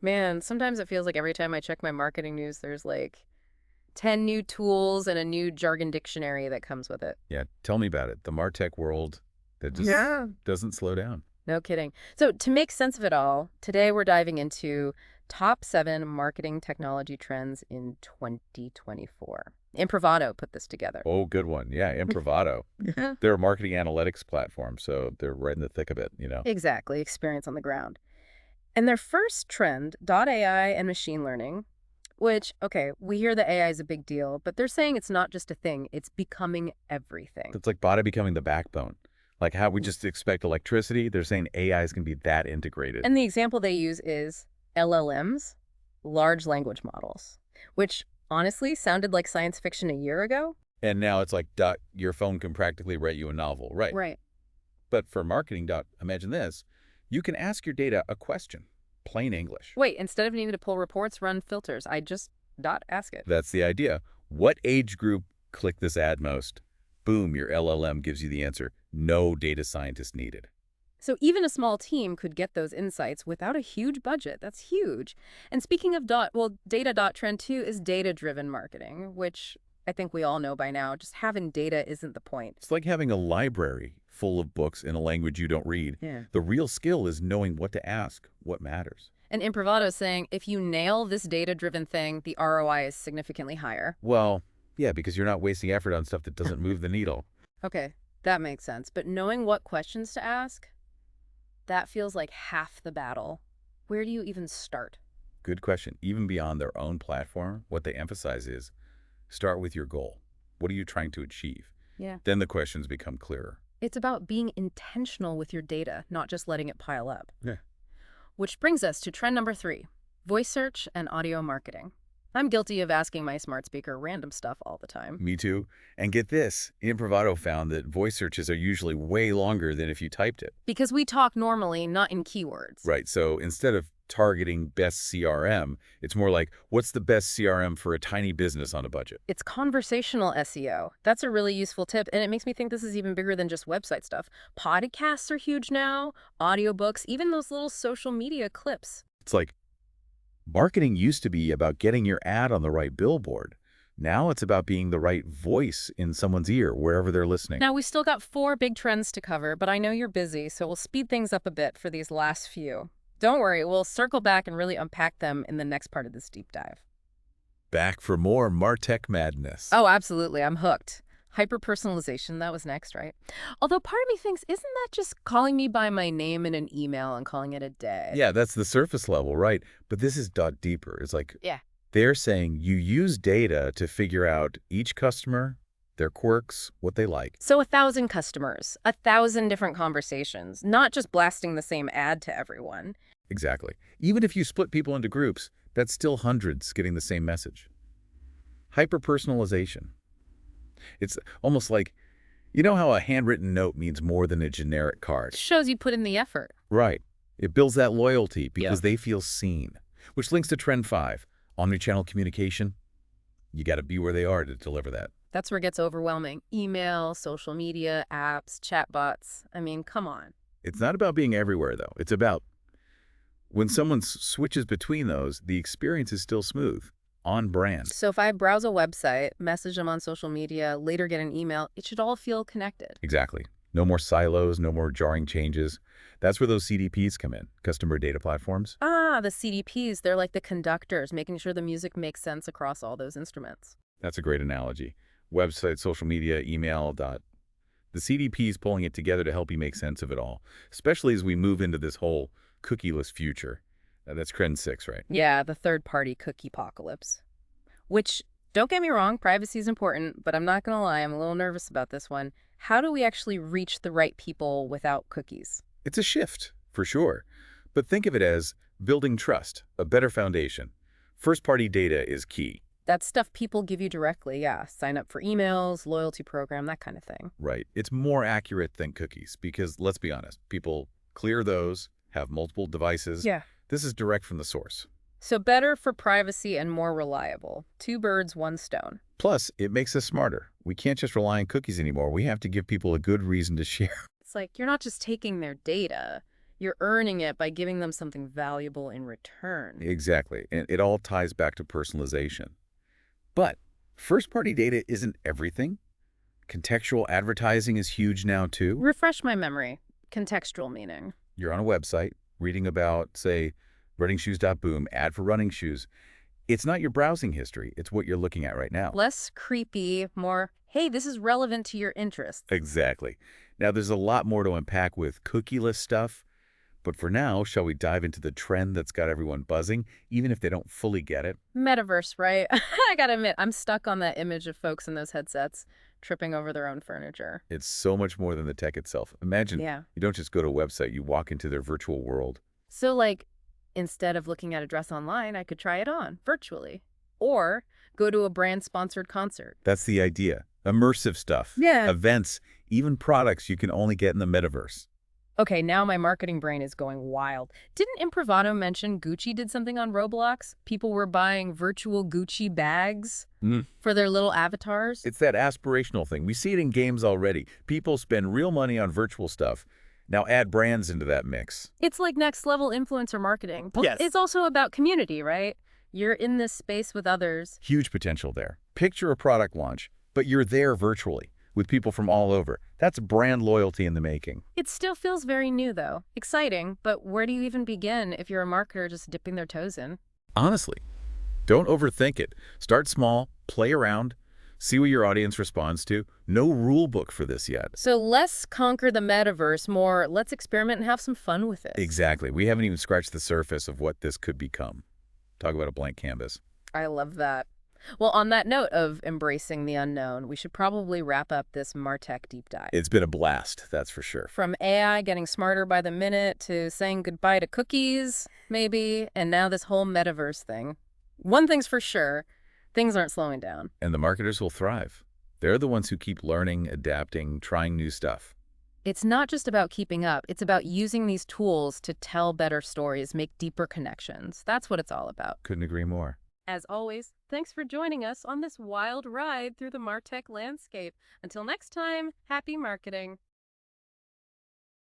Man, sometimes it feels like every time I check my marketing news, there's like 10 new tools and a new jargon dictionary that comes with it. Yeah, tell me about it. The MarTech world that just Yeah. doesn't slow down. No kidding. So, to make sense of it all, today we're diving into top 7 marketing technology trends in 2024. Improvato put this together. Oh, good one. Yeah, Improvato. Yeah. They're a marketing analytics platform, so they're right in the thick of it. Exactly, experience on the ground. And their first trend, AI and machine learning, which, okay, we hear that AI is a big deal, but they're saying it's not just a thing, it's becoming everything. It's like body becoming the backbone. Like how we just expect electricity, they're saying AI is going to be that integrated. And the example they use is LLMs, large language models, which honestly sounded like science fiction a year ago. And now it's like, Doc, your phone can practically write you a novel. Right. Right. But for marketing, Doc, imagine this. You can ask your data a question, plain English. Wait, instead of needing to pull reports, run filters, I just ask it. That's the idea. What age group clicked this ad most? Boom, your LLM gives you the answer. No data scientist needed. So even a small team could get those insights without a huge budget. That's huge. And speaking of data trend 2 is data-driven marketing, which I think we all know by now. Just having data isn't the point. It's like having a library full of books in a language you don't read. Yeah. The real skill is knowing what to ask, what matters. And Improvato is saying if you nail this data-driven thing, the ROI is significantly higher. Well, yeah, because you're not wasting effort on stuff that doesn't move the needle. Okay, that makes sense. But knowing what questions to ask, that feels like half the battle. Where do you even start? Good question. Even beyond their own platform, what they emphasize is start with your goal. What are you trying to achieve? Yeah. Then the questions become clearer. It's about being intentional with your data, not just letting it pile up. Yeah. Which brings us to trend number 3, voice search and audio marketing. I'm guilty of asking my smart speaker random stuff all the time. Me too. And get this, Improvato found that voice searches are usually way longer than if you typed it. Because we talk normally, not in keywords. Right, so instead of targeting best CRM, it's more like, what's the best CRM for a tiny business on a budget? It's conversational SEO. That's a really useful tip, and it makes me think this is even bigger than just website stuff. Podcasts are huge now, audiobooks, even those little social media clips. It's like, marketing used to be about getting your ad on the right billboard. Now it's about being the right voice in someone's ear, wherever they're listening. Now, we still got 4 big trends to cover, but I know you're busy, so we'll speed things up a bit for these last few. Don't worry, we'll circle back and really unpack them in the next part of this deep dive. Back for more MarTech madness. Oh, absolutely, I'm hooked. Hyper-personalization, that was next, right? Although part of me thinks, isn't that just calling me by my name in an email and calling it a day? Yeah, that's the surface level, right? But this is dot deeper. It's like Yeah. they're saying you use data to figure out each customer, their quirks, what they like. So 1,000 customers, 1,000 different conversations, not just blasting the same ad to everyone. Exactly. Even if you split people into groups, that's still hundreds getting the same message. Hyper-personalization. It's almost like, you know how a handwritten note means more than a generic card? Shows you put in the effort. Right. It builds that loyalty because Yeah. they feel seen. Which links to trend 5, omnichannel communication. You got to be where they are to deliver that. That's where it gets overwhelming. Email, social media, apps, chatbots. I mean, come on. It's not about being everywhere, though. It's about when someone switches between those, the experience is still smooth, on brand. So if I browse a website, message them on social media, later get an email, it should all feel connected. Exactly. No more silos, no more jarring changes. That's where those CDPs come in, customer data platforms. Ah, the CDPs, they're like the conductors, making sure the music makes sense across all those instruments. That's a great analogy. Website, social media, email, dot. The CDPs pulling it together to help you make sense of it all, especially as we move into this whole cookieless future. That's trend 6, right? Yeah, the third-party cookie apocalypse. Which, don't get me wrong, privacy is important, but I'm not going to lie, I'm a little nervous about this one. How do we actually reach the right people without cookies? It's a shift, for sure. But think of it as building trust, a better foundation. First-party data is key. That's stuff people give you directly, yeah. Sign up for emails, loyalty program, that kind of thing. Right. It's more accurate than cookies because, let's be honest, people clear those, have multiple devices. Yeah. This is direct from the source. So better for privacy and more reliable. 2 birds, 1 stone. Plus, it makes us smarter. We can't just rely on cookies anymore. We have to give people a good reason to share. It's like you're not just taking their data, You're earning it by giving them something valuable in return. Exactly. And it all ties back to personalization. But first-party data isn't everything. Contextual advertising is huge now, too. Refresh my memory. Contextual meaning. You're on a website reading about, say, runningshoes.boom, ad for running shoes. It's not your browsing history. It's what you're looking at right now. Less creepy, more, hey, this is relevant to your interests. Exactly. Now, there's a lot more to unpack with cookieless stuff. But for now, shall we dive into the trend that's got everyone buzzing, even if they don't fully get it? Metaverse, right? I gotta admit, I'm stuck on that image of folks in those headsets tripping over their own furniture. It's so much more than the tech itself. Imagine Yeah. you don't just go to a website, you walk into their virtual world. So, like, instead of looking at a dress online, I could try it on virtually. Or go to a brand-sponsored concert. That's the idea. Immersive stuff. Yeah. Events, even products you can only get in the metaverse. Okay, now my marketing brain is going wild. Didn't Improvato mention Gucci did something on Roblox? People were buying virtual Gucci bags for their little avatars? It's that aspirational thing. We see it in games already. People spend real money on virtual stuff. Now add brands into that mix. It's like next-level influencer marketing. But Yes. it's also about community, right? You're in this space with others. Huge potential there. Picture a product launch, but you're there virtually with people from all over. That's brand loyalty in the making. It still feels very new, though. Exciting, but where do you even begin if you're a marketer just dipping their toes in? Honestly, don't overthink it. Start small, play around, see what your audience responds to. No rule book for this yet. So less conquer the metaverse, more let's experiment and have some fun with it. Exactly. We haven't even scratched the surface of what this could become. Talk about a blank canvas. I love that. Well, on that note of embracing the unknown, we should probably wrap up this MarTech deep dive. It's been a blast, that's for sure. From AI getting smarter by the minute to saying goodbye to cookies, maybe, and now this whole metaverse thing. One thing's for sure, things aren't slowing down. And the marketers will thrive. They're the ones who keep learning, adapting, trying new stuff. It's not just about keeping up, it's about using these tools to tell better stories, make deeper connections. That's what it's all about. Couldn't agree more. As always, thanks for joining us on this wild ride through the MarTech landscape. Until next time, happy marketing.